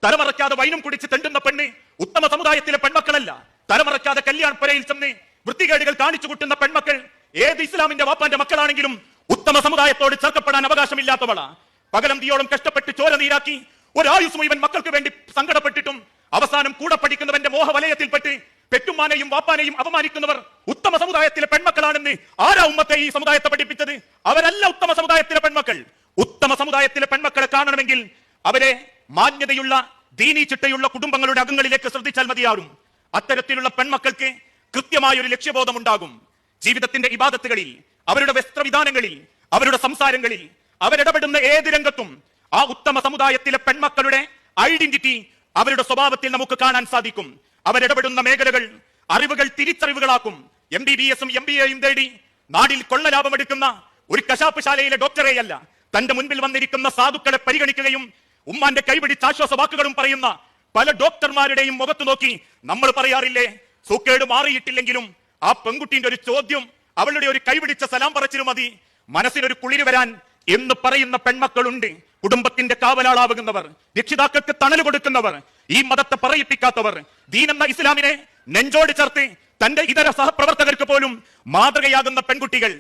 തലമറയ്ക്കാതെ വൈനും കുടിച്ച് തെണ്ടുന്ന പെണ്ണ് ഉത്തമ സമുദായത്തിലെ പെൺമക്കളല്ല. തലമറയ്ക്കാതെ കല്യാണപ്പുരയിൽ ചെന്ന് വൃത്തികേടുകൾ കാണിച്ചു കൂട്ടുന്ന പെൺമക്കൾ ഏത് ഇസ്ലാമിന്റെ വാപ്പാന്റെ മക്കളാണെങ്കിലും ഉത്തമ സമുദായത്തോട് ചേർക്കപ്പെടാൻ അവകാശമില്ലാത്തവളാ. പകലന്തിയോളം കഷ്ടപ്പെട്ട് ചോര നീരാക്കി ഒരായുസ് മുഴുവൻ മക്കൾക്ക് വേണ്ടി സങ്കടപ്പെട്ടിട്ടും അവസാനം കൂടെ പഠിക്കുന്നവന്റെ മോഹവലയത്തിൽപ്പെട്ട് പെറ്റുമാനെയും വാപ്പാനെയും അപമാനിക്കുന്നവർ ഉത്തമ സമുദായത്തിലെ പെൺമക്കളാണെന്ന് ആരാ ഉമ്മത്തെ ഈ സമുദായത്തെ പഠിപ്പിച്ചത്? അവരല്ല ഉത്തമ സമുദായത്തിലെ പെൺമക്കൾ. ഉത്തമ സമുദായത്തിലെ പെൺമക്കളെ കാണണമെങ്കിൽ അവരെ മാന്യതയുള്ള ദീനീ ചിട്ടയുള്ള കുടുംബങ്ങളുടെ അകങ്ങളിലേക്ക് ശ്രദ്ധിച്ചാൽ മതിയാവും. അത്തരത്തിലുള്ള പെൺമക്കൾക്ക് കൃത്യമായൊരു ലക്ഷ്യബോധം ഉണ്ടാകും. ജീവിതത്തിന്റെ ഇബാദത്തുകളിൽ, അവരുടെ വസ്ത്രവിധാനങ്ങളിൽ, അവരുടെ സംസാരങ്ങളിൽ, അവരിടപെടുന്ന ഏത് രംഗത്തും ആ ഉത്തമ സമുദായത്തിലെ പെൺമക്കളുടെ ഐഡന്റിറ്റി അവരുടെ സ്വഭാവത്തിൽ നമുക്ക് കാണാൻ സാധിക്കും. അവരിടപെടുന്ന മേഖലകൾ അറിവുകൾ തിരിച്ചറിവുകളാക്കും. MBBS-ഉം MBA-യും തേടി നാടിൽ കൊള്ള ലാഭമെടുക്കുന്ന ഒരു കശാപ്പ് ശാലയിലെ ഡോക്ടറെയല്ല, തന്റെ മുൻപിൽ വന്നിരിക്കുന്ന സാധുക്കളെ പരിഗണിക്കുകയും ഉമ്മാന്റെ കൈപിടിച്ച് ആശ്വാസ വാക്കുകളും പറയുന്ന പല ഡോക്ടർമാരുടെയും മുഖത്ത് നോക്കി നമ്മൾ പറയാറില്ലേ, സൂക്കേട് മാറിയിട്ടില്ലെങ്കിലും ആ പെൺകുട്ടിന്റെ ഒരു ചോദ്യം, അവളുടെ ഒരു കൈപിടിച്ച സലാം പറച്ചിലും മതി മനസ്സിനൊരു കുളിര് വരാൻ എന്ന് പറയുന്ന പെൺമക്കളുണ്ട്. കുടുംബത്തിന്റെ കാവലാളാവുന്നവർ, രക്ഷിതാക്കൾക്ക് തണൽ കൊടുക്കുന്നവർ, ഈ മതത്തെ പറയിപ്പിക്കാത്തവർ, ദീനെന്ന ഇസ്ലാമിനെ നെഞ്ചോട് ചേർത്ത് തന്റെ ഇതര സഹപ്രവർത്തകർക്ക് പോലും മാതൃകയാകുന്ന പെൺകുട്ടികൾ